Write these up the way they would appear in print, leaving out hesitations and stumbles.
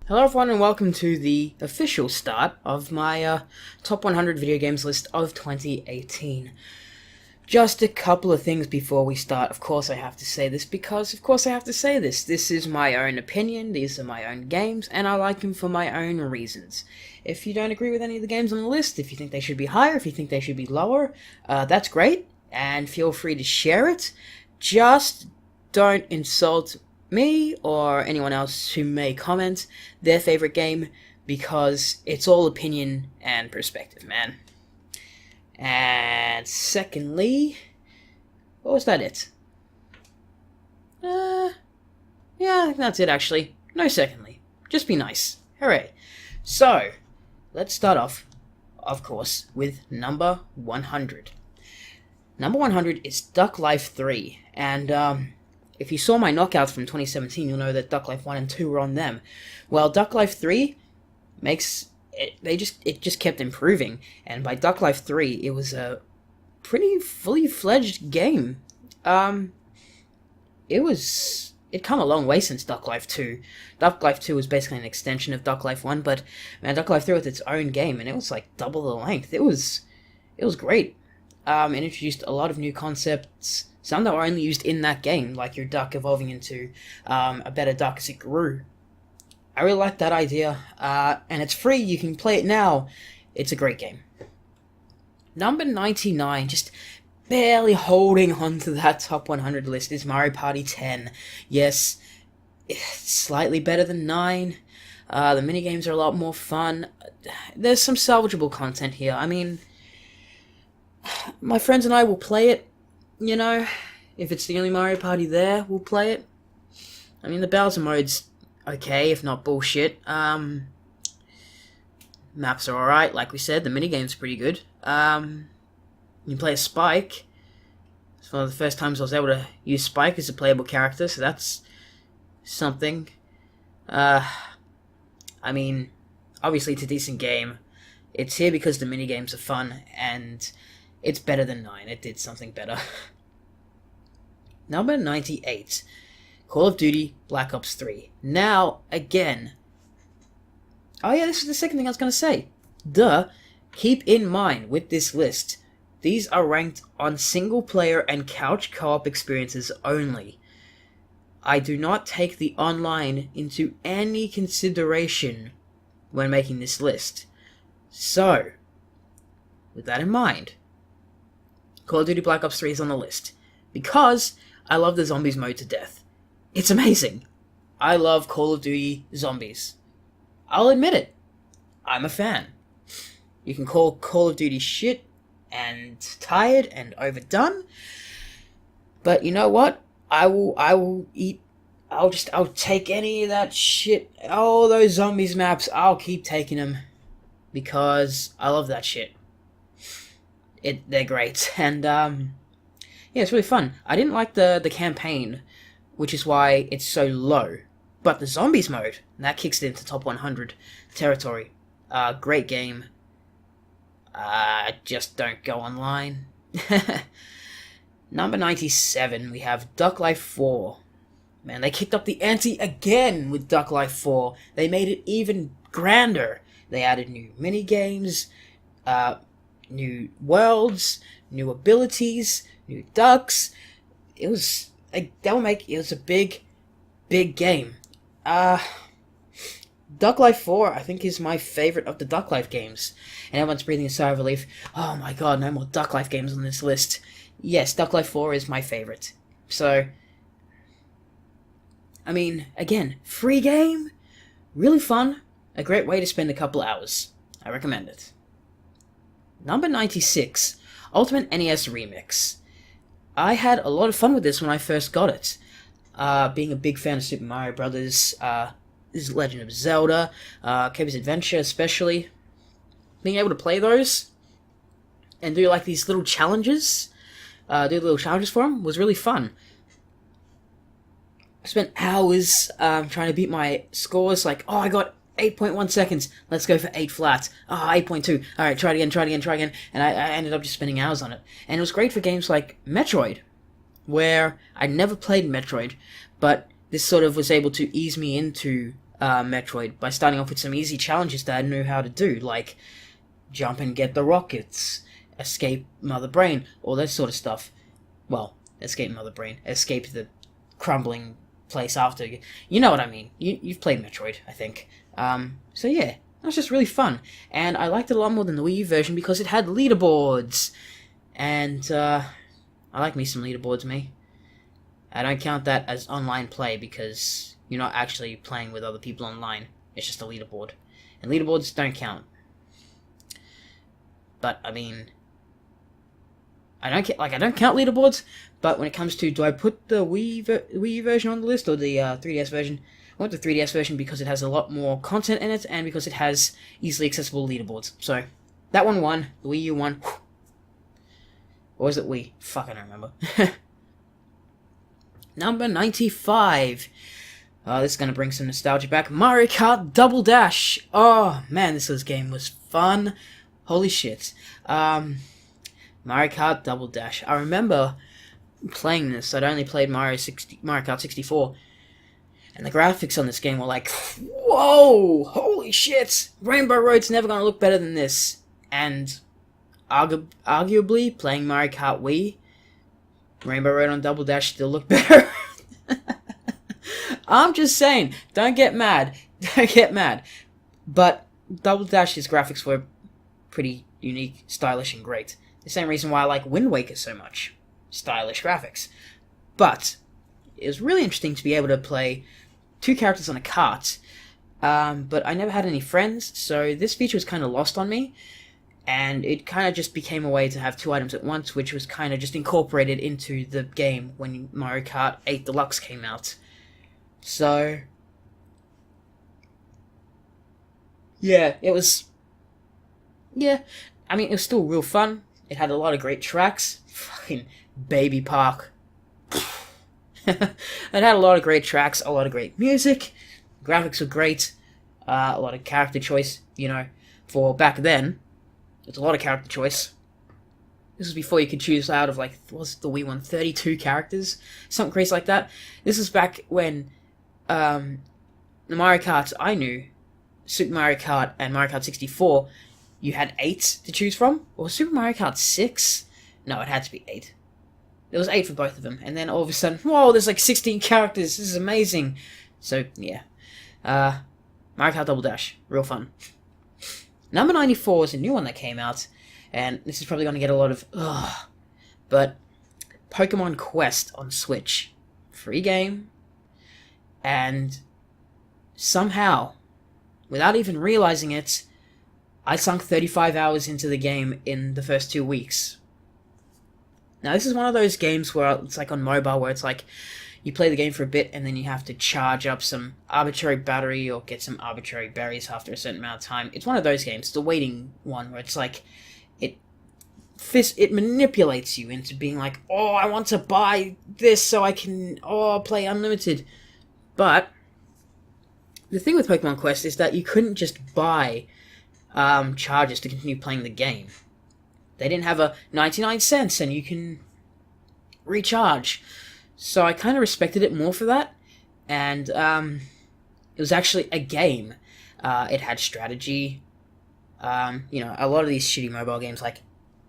Hello everyone and welcome to the official start of my top 100 video games list of 2018. Just a couple of things before we start. Of course I have to say this because of course I have to say this. This is my own opinion, these are my own games, and I like them for my own reasons. If you don't agree with any of the games on the list, if you think they should be higher, if you think they should be lower, that's great, and feel free to share it. Just don't insult me or anyone else who may comment their favorite game, because it's all opinion and perspective, man. And secondly, what was that it? Yeah, I think that's it actually. No secondly. Just be nice. Hooray. So, let's start off, of course, with number 100. Number 100 is Duck Life 3, and if you saw my knockouts from 2017, you'll know that Duck Life 1 and 2 were on them. Well, Duck Life 3 it just kept improving, and by Duck Life 3, it was a pretty fully fledged game. It come a long way since Duck Life 2. Duck Life 2 was basically an extension of Duck Life 1, but man, Duck Life 3 was its own game, and it was like double the length. It was great. It introduced a lot of new concepts, some that were only used in that game, like your duck evolving into a better duck as it grew. I really like that idea, and it's free, you can play it now. It's a great game. Number 99, just barely holding on to that top 100 list, is Mario Party 10. Yes, it's slightly better than 9. The minigames are a lot more fun. There's some salvageable content here. I mean, my friends and I will play it, you know. If it's the only Mario Party there, we'll play it. I mean, the Bowser mode's okay, if not bullshit. Maps are alright, like we said. The minigame's pretty good. You can play a Spike. It's one of the first times I was able to use Spike as a playable character, so that's something. I mean, obviously it's a decent game. It's here because the minigames are fun, and it's better than 9. It did something better. Number 98. Call of Duty Black Ops 3. Now, again... Oh yeah, this is the second thing I was going to say. Keep in mind with this list, these are ranked on single-player and couch co-op experiences only. I do not take the online into any consideration when making this list. So, with that in mind, Call of Duty Black Ops 3 is on the list, because I love the Zombies mode to death. It's amazing. I love Call of Duty Zombies. I'll admit it. I'm a fan. You can call Call of Duty shit and tired and overdone, but you know what? I'll take any of that shit. All those Zombies maps, I'll keep taking them, because I love that shit. They're great, and yeah, it's really fun. I didn't like the campaign, which is why it's so low. But the Zombies mode, that kicks it into top 100 territory. Great game. Just don't go online. Number 97, we have Duck Life 4. Man, they kicked up the ante again with Duck Life 4. They made it even grander. They added new minigames, new worlds, new abilities, new ducks. It was a big game. Duck Life 4, I think, is my favorite of the Duck Life games. And everyone's breathing a sigh of relief. Oh my god, no more Duck Life games on this list. Yes, Duck Life 4 is my favorite. So, I mean, again, free game, really fun, a great way to spend a couple hours. I recommend it. Number 96, Ultimate NES Remix. I had a lot of fun with this when I first got it. Being a big fan of Super Mario Brothers, Legend of Zelda, Kirby's Adventure especially. Being able to play those and do like these little challenges, for them, was really fun. I spent hours trying to beat my scores, like, oh, I got 8.1 seconds, let's go for 8 flat. 8.2, alright, try it again, and I ended up just spending hours on it. And it was great for games like Metroid, where I never played Metroid, but this sort of was able to ease me into Metroid by starting off with some easy challenges that I knew how to do, like jump and get the rockets, escape Mother Brain, all that sort of stuff. Well, escape Mother Brain, escape the crumbling place after. You know what I mean. You've played Metroid, I think. So yeah, it was just really fun. And I liked it a lot more than the Wii U version because it had leaderboards. And, I like me some leaderboards, me. I don't count that as online play because you're not actually playing with other people online. It's just a leaderboard. And leaderboards don't count. But, I mean, I don't count leaderboards, but when it comes to, do I put the Wii U version on the list or the 3DS version? I want the 3DS version because it has a lot more content in it and because it has easily accessible leaderboards. So, that one won. The Wii U won. Or was it Wii? Fuck, I don't remember. Number 95. This is going to bring some nostalgia back. Mario Kart Double Dash. Oh, man, this game was fun. Holy shit. Mario Kart Double Dash. I remember playing this. I'd only played Mario Kart 64. And the graphics on this game were like, whoa! Holy shit! Rainbow Road's never going to look better than this. And arguably, playing Mario Kart Wii, Rainbow Road on Double Dash still looked better. I'm just saying, don't get mad. Don't get mad. But Double Dash's graphics were pretty unique, stylish, and great. The same reason why I like Wind Waker so much. Stylish graphics. But it was really interesting to be able to play two characters on a cart. But I never had any friends, so this feature was kind of lost on me. And it kind of just became a way to have two items at once, which was kind of just incorporated into the game when Mario Kart 8 Deluxe came out. So, yeah, it was, yeah, I mean, it was still real fun. It had a lot of great tracks. Fucking Baby Park. It had a lot of great tracks, a lot of great music. Graphics were great. A lot of character choice, you know, for back then. There's a lot of character choice. This was before you could choose out of, like, what was the Wii one, 32 characters? Something crazy like that. This is back when, the Mario Kart I knew, Super Mario Kart and Mario Kart 64, you had 8 to choose from. Or Super Mario Kart 6? No, it had to be 8. There was 8 for both of them. And then all of a sudden, whoa, there's like 16 characters. This is amazing. So, yeah. Mario Kart Double Dash. Real fun. Number 94 is a new one that came out, and this is probably going to get a lot of ugh, but Pokemon Quest on Switch. Free game, and somehow, without even realizing it, I sunk 35 hours into the game in the first 2 weeks. Now, this is one of those games where it's like on mobile, where it's like, you play the game for a bit, and then you have to charge up some arbitrary battery or get some arbitrary berries after a certain amount of time. It's one of those games, the waiting one, where it's like, it manipulates you into being like, oh, I want to buy this so I can, play unlimited. But, the thing with Pokemon Quest is that you couldn't just buy charges to continue playing the game. They didn't have a 99 cents and you can recharge. So I kind of respected it more for that, and it was actually a game. It had strategy. You know, a lot of these shitty mobile games, like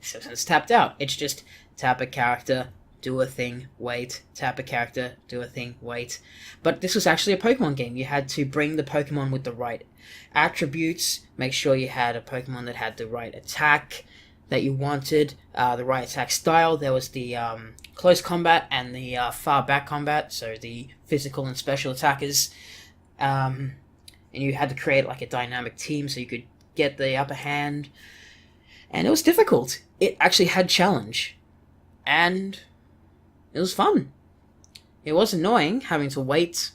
Simpsons Tapped Out, it's just tap a character, do a thing, wait, tap a character, do a thing, wait. But this was actually a Pokemon game. You had to bring the Pokemon with the right attributes, make sure you had a Pokemon that had the right attack that you wanted, the right attack style. There was the close combat and the far back combat, so the physical and special attackers. And you had to create like a dynamic team so you could get the upper hand. And it was difficult. It actually had challenge. And it was fun. It was annoying having to wait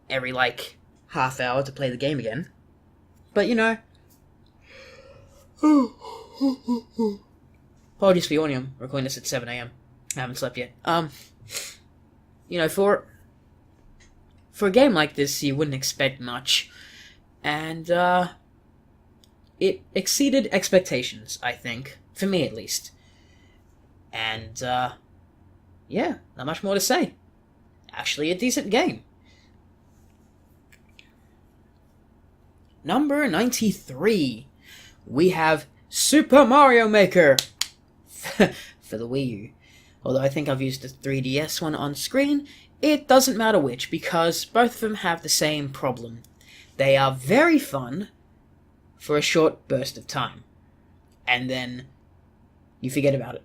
every like half hour to play the game again. But you know, apologies for yawning. I'm recording this at 7 a.m. I haven't slept yet. You know, for a game like this, you wouldn't expect much, and it exceeded expectations, I think, for me at least. And yeah, not much more to say. Actually, a decent game. Number 93, we have Super Mario Maker for the Wii U. Although I think I've used the 3DS one on screen, it doesn't matter which, because both of them have the same problem. They are very fun for a short burst of time, and then you forget about it.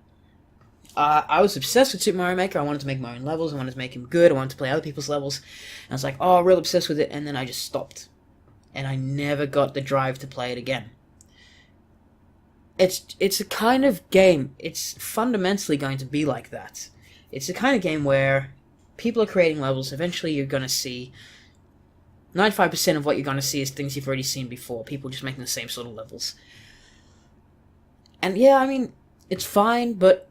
I was obsessed with Super Mario Maker. I wanted to make my own levels, I wanted to make them good, I wanted to play other people's levels, and I was like, oh, real obsessed with it, and then I just stopped. And I never got the drive to play it again. It's a kind of game, it's fundamentally going to be like that. It's a kind of game where people are creating levels, eventually you're going to see 95% of what you're going to see is things you've already seen before, people just making the same sort of levels. And yeah, I mean, it's fine, but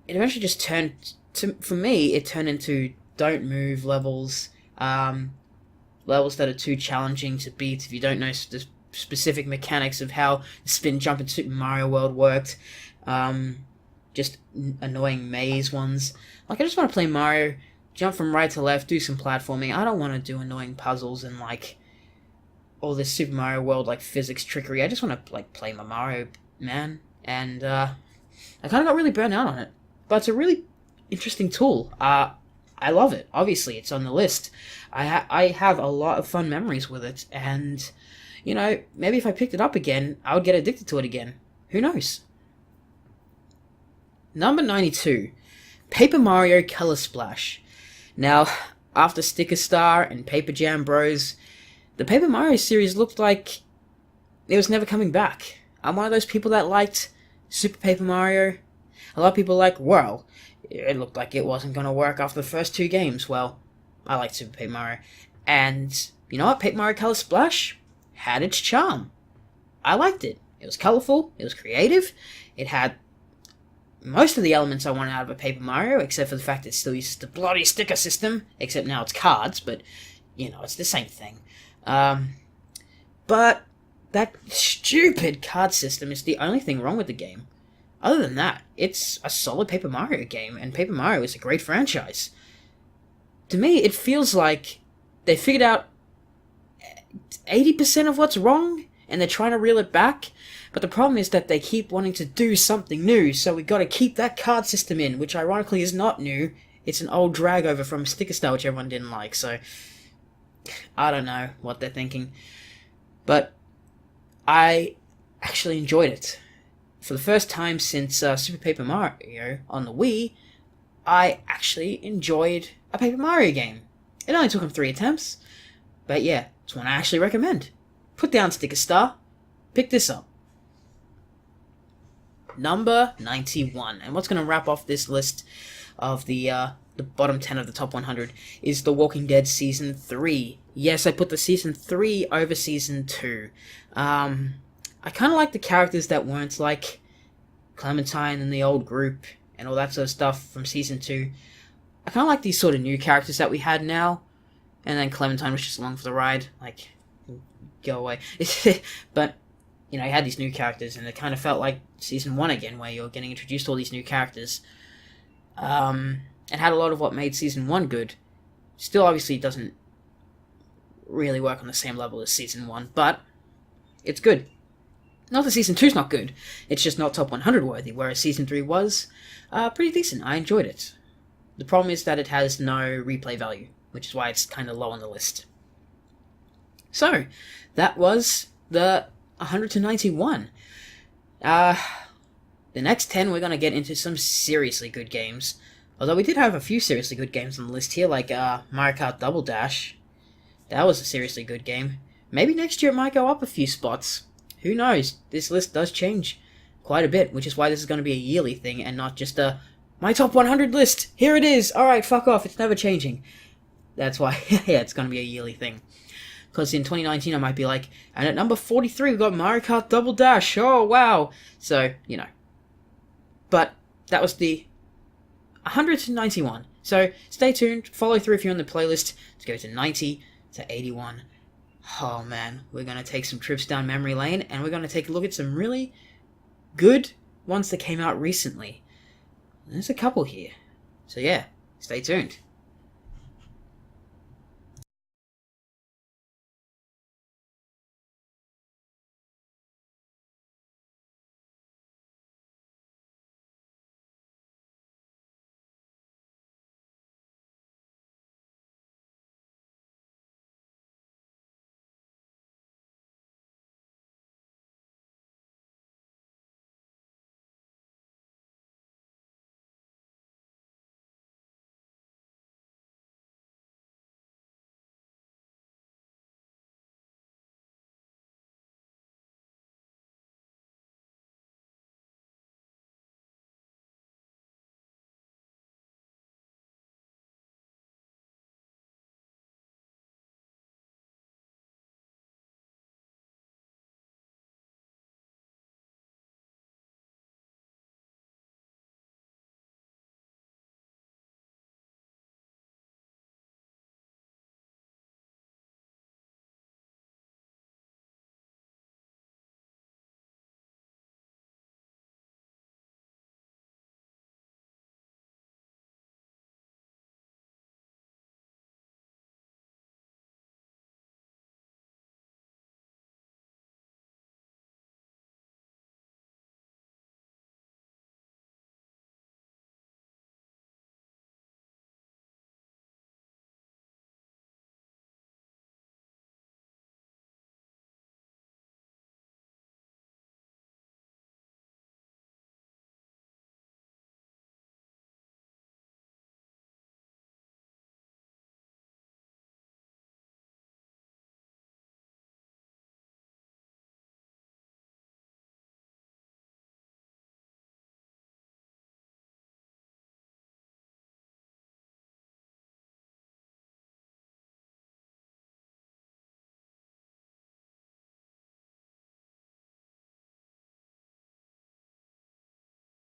it eventually just turned, for me, it turned into don't move levels, levels that are too challenging to beat if you don't know the specific mechanics of how the spin jump in Super Mario World worked, just annoying maze ones. Like, I just want to play Mario, jump from right to left, do some platforming. I don't want to do annoying puzzles and, like, all this Super Mario World, like, physics trickery. I just want to, like, play my Mario, man. And, I kind of got really burnt out on it. But it's a really interesting tool. I love it. Obviously, it's on the list. I have a lot of fun memories with it, and, you know, maybe if I picked it up again, I would get addicted to it again. Who knows? Number 92, Paper Mario Color Splash. Now, after Sticker Star and Paper Jam Bros, the Paper Mario series looked like it was never coming back. I'm one of those people that liked Super Paper Mario. A lot of people like, well, it looked like it wasn't going to work after the first two games. Well, I liked Super Paper Mario. And, you know what? Paper Mario Color Splash had its charm. I liked it. It was colorful. It was creative. It had most of the elements I wanted out of a Paper Mario, except for the fact it still uses the bloody sticker system, except now it's cards, but, you know, it's the same thing. But that stupid card system is the only thing wrong with the game. Other than that, it's a solid Paper Mario game, and Paper Mario is a great franchise. To me, it feels like they figured out 80% of what's wrong, and they're trying to reel it back, but the problem is that they keep wanting to do something new, so we gotta keep that card system in, which ironically is not new. It's an old drag over from Sticker Star, which everyone didn't like, so I don't know what they're thinking. But I actually enjoyed it. For the first time since Super Paper Mario on the Wii, I actually enjoyed a Paper Mario game. It only took them 3 attempts, but yeah, it's one I actually recommend. Put down Sticker Star, pick this up. Number 91, and what's going to wrap off this list of the bottom 10 of the top 100 is The Walking Dead Season 3. Yes, I put the Season 3 over Season 2. I kind of like the characters that weren't like Clementine and the old group and all that sort of stuff from Season 2. I kind of like these sort of new characters that we had now. And then Clementine was just along for the ride. Like, go away. But, you know, you had these new characters, and it kind of felt like Season 1 again, where you're getting introduced to all these new characters. It had a lot of what made Season 1 good. Still, obviously, doesn't really work on the same level as Season 1, but it's good. Not that Season 2's not good, it's just not top 100 worthy, whereas Season 3 was pretty decent. I enjoyed it. The problem is that it has no replay value, which is why it's kind of low on the list. So, that was the 100 to 91. The next 10 we're going to get into some seriously good games. Although we did have a few seriously good games on the list here, like Mario Kart Double Dash. That was a seriously good game. Maybe next year it might go up a few spots. Who knows? This list does change quite a bit, which is why this is going to be a yearly thing and not just a my top 100 list. Here it is. Alright, fuck off. It's never changing. That's why, yeah, it's going to be a yearly thing. Because in 2019 I might be like, and at number 43 we've got Mario Kart Double Dash. Oh, wow. So, you know. But that was the 100 to 91. So, stay tuned. Follow through if you're on the playlist to go to 90 to 81. Oh man, we're going to take some trips down memory lane, and we're going to take a look at some really good ones that came out recently. There's a couple here. So yeah, stay tuned.